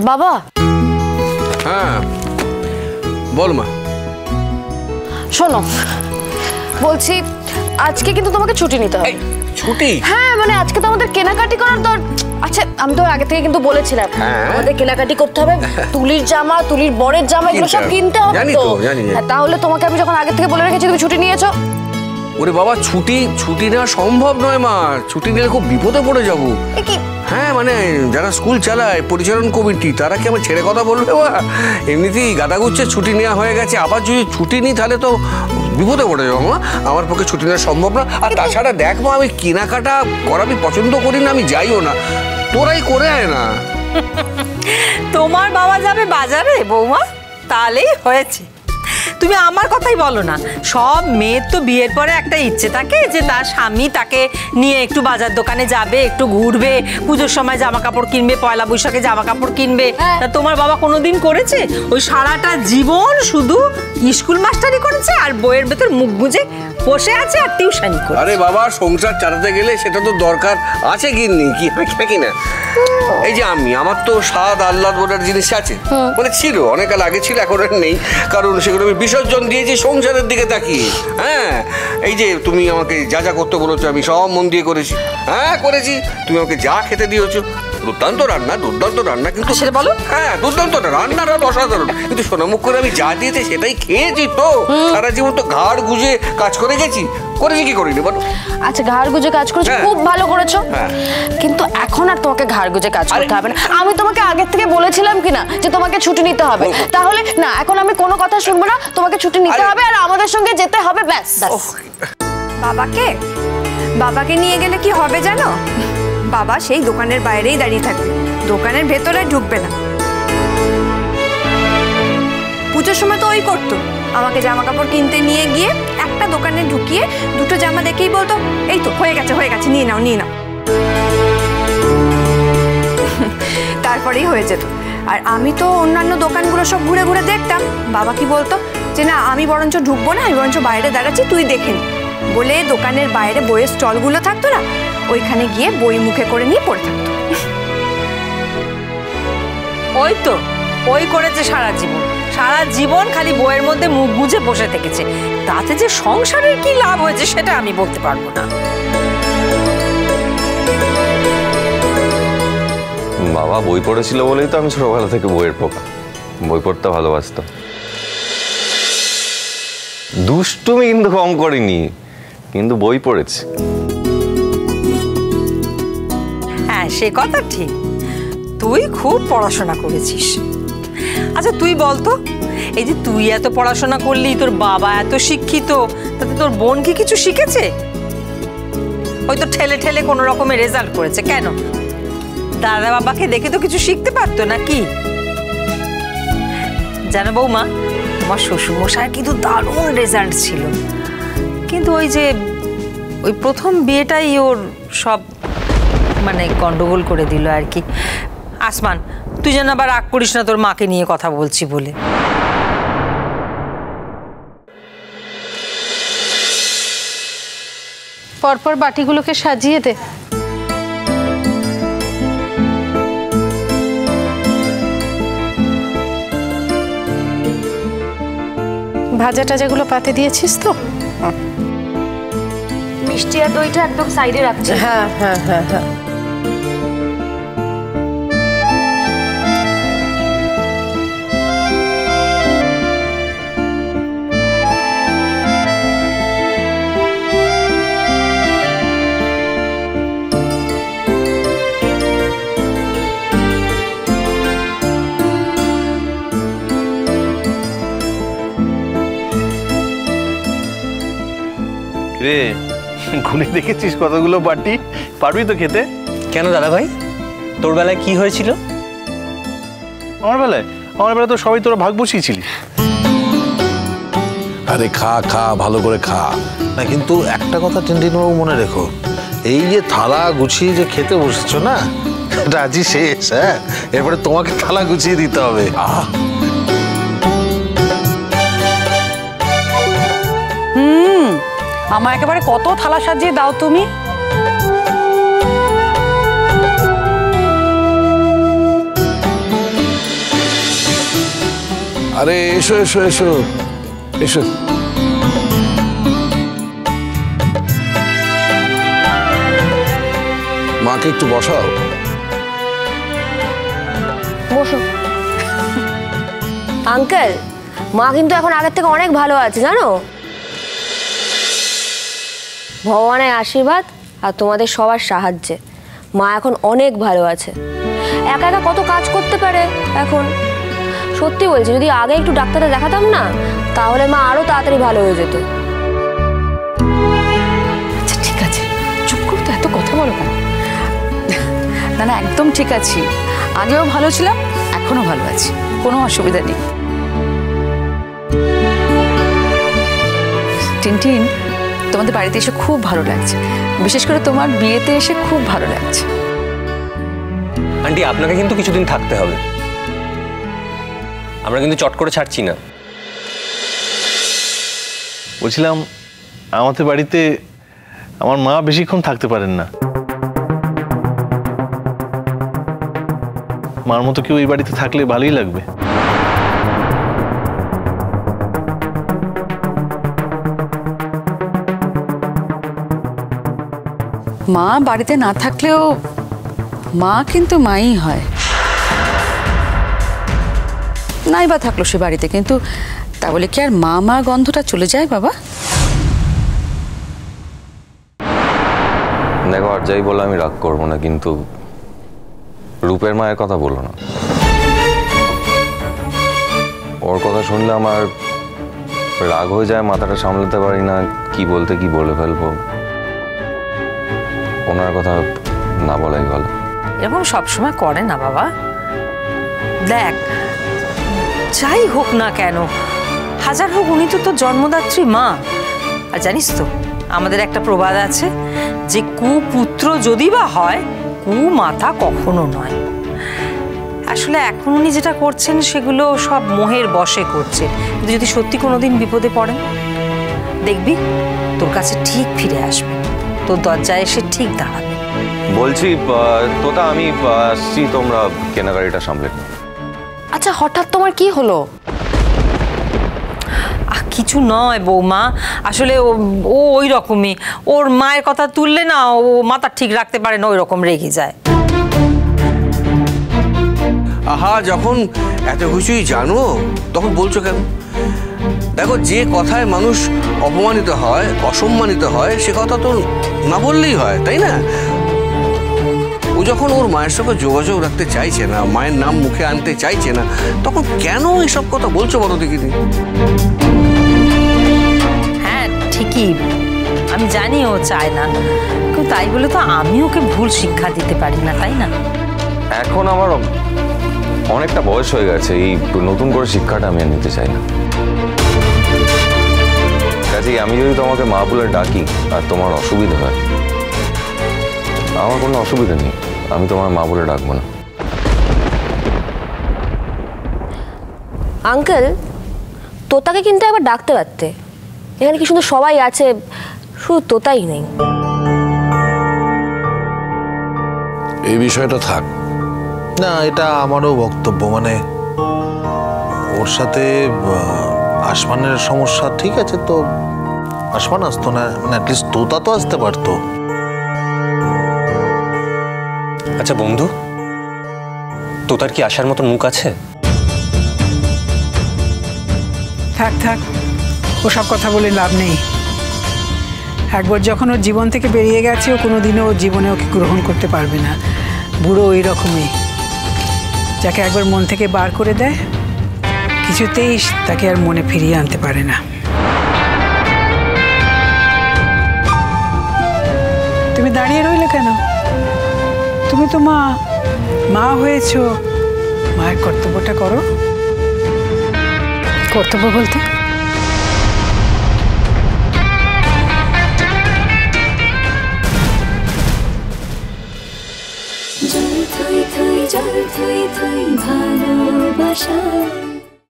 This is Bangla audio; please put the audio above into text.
বাবা। হ্যাঁ বল মা। শোনো, বলছি আজকে কিন্তু তোমাকে ছুটি নিতে হবে। ছুটি? হ্যাঁ, মানে আজকে তো আমাদের কেনাকাটি করার আচ্ছা, আমি তো আগে থেকে কিন্তু বলেছিলাম আমাদের কেনাকাটি করতে হবে। তুলির জামা, তুলির বরের জামা, এগুলো সব কিনতে হবে। জানি তো, জানি। তাহলে তোমাকে আমি যখন আগে থেকে বলে রেখেছি, তুমি ছুটি নিয়েছো। ওরে বাবা, ছুটি নেওয়া সম্ভব নয় মা। ছুটি নিলে খুব বিপদে পড়ে যাবো। হ্যাঁ, মানে যারা স্কুল চালায়, পরিচালন কমিটি, তারা কি আমার ছেড়ে কথা বলবে? এমনিতেই গাদাগুচ্ছে ছুটি নেওয়া হয়ে গেছে, আবার যদি ছুটি নিই তাহলে তো বিপদে পড়ে যাবো মা। আমার পক্ষে ছুটি নেওয়া সম্ভব না। আর তাছাড়া দেখ মা, আমি কেনাকাটা করা আমি পছন্দ করি না, আমি যাইও না। তোরাই করে আয় না। তোমার বাবা যাবে বাজারে বৌমা, তাহলেই হয়েছে। তুমি আমার কথাই বলো না। সব মেয়ের তো বিয়ের পরে একটা ইচ্ছে থাকে যে তার স্বামী তাকে নিয়ে একটু বাজার দোকানে যাবে, একটু ঘুরবে, পুজোর সময় জামা কাপড় কিনবে, পয়লা বৈশাখে জামা কাপড় কিনবে। তা তোমার বাবা কোনোদিন করেছে? ওই সারাটা জীবন শুধু স্কুল মাস্টারি করেছে আর বইয়ের ভেতর মুখ গুজে বসে আছে আর টিউশনি করে। আরে বাবা, সংসার চালাতে গেলে সেটা তো দরকার আছে, কিনি কি না। এই যে আমার তো স্বাদ আহ্লাদ বলার জিনিস আছে, মানে ছিল অনেক আগে ছিল, এখন আর নেই। কারণ সেগুলো আমি বিসর্জন দিয়েছি সংসারের দিকে তাকিয়ে। হ্যাঁ, এই যে তুমি আমাকে যা যা করতে বলেছো আমি সব মন দিয়ে করেছি। হ্যাঁ করেছি। তুমি আমাকে যা খেতে দিয়েছো, দুর্দান্ত রান্না। কিন্তু সেটা বলো। হ্যাঁ, দুর্দান্ত রান্নাটা অসাধারণ। কিন্তু সোনামুখ করে আমি যা দিয়েছি সেটাই খেয়েছি তো। সারা জীবন তো ঘাড় গুজে কাজ করে গেছি। করেছি কি করিনি বলো? আচ্ছা, ঘাড় গুজে কাজ করেছো, খুব ভালো করেছো। কিন্তু এখন আর তোমাকে ঘাড় গুজে কাজ করতে হবে না। আমি তোমাকে আগের থেকে বলেছিলাম কিনা যে তোমাকে ছুটি নিতে হবে? তাহলে না, এখন আমি কোনো কথা শুনবো না। তোমাকে ছুটি নিতে হবে আর আমাদের সঙ্গে যেতে হবে, ব্যাস। বাবাকে নিয়ে গেলে কি হবে জানো? বাবা সেই দোকানের বাইরেই দাঁড়িয়ে থাকবে, দোকানের ভেতরে ঢুকবে না। পুজোর সময় তো ওই করতো, আমাকে জামা কাপড় কিনতে নিয়ে গিয়ে একটা দোকানে ঢুকিয়ে দুটো জামা দেখেই বলতো, এই তো হয়ে গেছে, নিয়ে নাও। তারপরেই হয়ে যেত। আর আমি তো অন্যান্য দোকানগুলো সব ঘুরে ঘুরে দেখতাম। বাবা কি বলতো যে না, আমি বরঞ্চ ঢুকবো না, আমি বরঞ্চ বাইরে দাঁড়াচ্ছি, তুই দেখে নি বলে দোকানের বাইরে বইয়ের স্টলগুলো থাকতো না, ওইখানে গিয়ে বই মুখে করে নিয়ে পড়ে থাকতো। ওই তো ওই করেছে সারা জীবন খালি বইয়ের মধ্যে মুখ গুজে বসে থেকেছে। তাতে যে সংসারের কি লাভ হয়েছে সেটা আমি বলতে পারবো না। বাবা বই পড়েছিল বলেই তো আমি ছোটবেলা থেকে বইয়ের পোকা। বই পড়তে ভালোবাসতাম। দুষ্টুমি কিন্তু কম করিনি, কিন্তু বই পড়েছি। হ্যাঁ, সে কথা ঠিক, তুই খুব পড়াশোনা করেছিস। আচ্ছা তুই বলতো, এই যে তুই এত পড়াশোনা করলি, তোর বাবা এত শিক্ষিত, তাতে তোর বোন কি কিছু শিখেছে? হয়তো ঠেলে ঠেলে কোনো রকমের রেজাল্ট করেছে। কেন? দাদা বাবাকে দেখে তো কিছু শিখতে পারতো নাকি? জানো বৌমা, তোমার শ্বশুরমশাইয়ের কিন্তু দারুণ রেজাল্ট ছিল, কিন্তু ওই প্রথম বিয়েটাই ওর সব মানে গন্ডগোল করে দিল আর কি। আসমান, তুই যেন আবার রাগ করিস না তোর মাকে নিয়ে কথা বলছি বলে। পরপর বাটিগুলোকে সাজিয়ে দে। ভাজা টাজাগুলো পাতে দিয়েছিস তো? মিষ্টি আর দইটা একদম সাইডে রাখছি। হ্যাঁ। রে, গুনে দেখেছিস কতগুলো বাটি? পারবি তো খেতে? কেন দাদা ভাই, তোর বেলায় কি হয়েছিল? আমার বেলায় তো সবাই তোরা ভাগ বসিয়েছিলি। আরে খা ভালো করে খা না। কিন্তু একটা কথা টিনটিনবাবু মনে রেখো, এই যে থালা গুছিয়ে যে খেতে বসেছো না, এটা আজই শেষ। হ্যাঁ, এরপরে তোমাকে থালা গুছিয়ে দিতে হবে। আমার একেবারে কত থালা সাজিয়ে দাও তুমি। আরে এসো এসো এসো এসো। মাকে একটু বসাও। বসো। আঙ্কেল, মা কিন্তু এখন আগের থেকে অনেক ভালো আছে জানো। ভগবানের আশীর্বাদ আর তোমাদের সবার সাহায্যে মা এখন অনেক ভালো আছে। একা একা কত কাজ করতে পারে এখন। সত্যি বলছি, যদি আগে একটু ডাক্তারে দেখাতাম না, তাহলে মা আরো তাড়াতাড়ি ভালো হয়ে যেত। আচ্ছা ঠিক আছে, চুপ করতে এত কথা বলো কেন? না না, একদম ঠিক আছি। আগেও ভালো ছিলাম, এখনো ভালো আছি, কোনো অসুবিধা নেই। টিনটিন, তোমাদের বাড়িতে এসে খুব ভালো লাগছে, বিশেষ করে তোমার বিয়েতে এসে খুব ভালো লাগছে। আন্টি, আপনাকে কিন্তু কিছুদিন থাকতে হবে, আমরা কিন্তু চট করে ছাড়ছি না। বলছিলাম আমাদের বাড়িতে আমার মা বেশিক্ষণ থাকতে পারেন না। মার মতো কেউ এই বাড়িতে থাকলে ভালোই লাগবে। মা বাড়িতে না থাকলেও মা কিন্তু মাই হয়। নাই বা থাকলো সে বাড়িতে, কিন্তু তা বলে কি আর মা মা গন্ধটা চলে যায় বাবা? দেখো, আর যাই বলো আমি রাগ করবো না, কিন্তু রূপের মায়ের কথা বলো না। ওর কথা শুনলে আমার রাগ হয়ে যায়, মাথাটা সামলাতে পারি না, কি বলতে কি বলে ফেলবো। ওনার কথা না বলাই ভালো। এরকম সবসময় করে না বাবা। দেখ, যাই হোক না কেন, হাজার হোক, উনি তো তোর জন্মদাত্রী মা। আর জানিস তো, আমাদের একটা প্রবাদ আছে যে কুপুত্র যদি বা হয়, কুমাতা কখনো নয়। আসলে এখন উনি যেটা করছেন সেগুলো সব মোহের বশে করছে, কিন্তু যদি সত্যি কোনোদিন বিপদে পড়েন, দেখবি তোর কাছে ঠিক ফিরে আসবে, তোর দরজায় এসে ঠিক দাঁড়াবে। বলছি তোতা, আমি আসছি, তোমরা কেনাকাটিটা সামলে। আচ্ছা, হঠাৎ তোমার কি হলো? কিছু নয় বৌমা, আসলে ও ওই রকমই, ওর মায়ের কথা তুললে না ও মাথা ঠিক রাখতে পারে না, ওই রকম রেগে যায়। আহা, যখন এত কিছুই জানো তখন বলছো কেন? দেখো, যে কথায় মানুষ অপমানিত হয়, অসম্মানিত হয়, সে কথা তো না বললেই হয়, তাই না? ও যখন ওর মায়ের সঙ্গে যোগাযোগ রাখতে চাইছে না, মায়ের নাম মুখে আনতে চাইছে না, তখন কেন এসব কথা বলছো বলো দেখিনি? হ্যাঁ ঠিকই, আমি জানি ও চায় না, কিন্তু তাই বলে তো আমি ওকে ভুল শিক্ষা দিতে পারি না, তাই না? এখন আমার অনেকটা বয়স হয়ে গেছে, এই নতুন করে শিক্ষাটা আমি আর নিতে চাই না। কাজেই আমি যদি তোমাকে মা বলে ডাকি আর তোমার অসুবিধা হয়, আমার কোনো অসুবিধা নেই, আমি তোমার মা বলে ডাকবো না। আঙ্কেল, তোতাকে কিন্তু একবার ডাকতে পারতে, এখানে কি শুধু সবাই আছে, শুধু তোতাই নেই। এই বিষয়টা থাক না, এটা আমারও বক্তব্য। মানে ওর সাথে আসমানের সমস্যা, ঠিক আছে, তো আসমান আসতো না, মানে অ্যাটলিস্ট তোতা তো আসতে পারতো। আচ্ছা বন্ধু, তোতার কি আসার মতো মুখ আছে? থাক থাক, ওসব কথা বলে লাভ নেই। একবার যখন ওর জীবন থেকে বেরিয়ে গেছে, ও কোনোদিনও ওর জীবনে ওকে গ্রহণ করতে পারবে না। বুড়ো ওই রকমই, যাকে একবার মন থেকে বার করে দেয়, কিছুতেই তাকে আর মনে ফিরিয়ে আনতে পারে না। তুমি দাঁড়িয়ে রইলে কেন? তুমি তো মা হয়েছো, মায়ের কর্তব্যটা করো। কর্তব্য বলতে? জল থই থই জল থই থই ভালোবাসা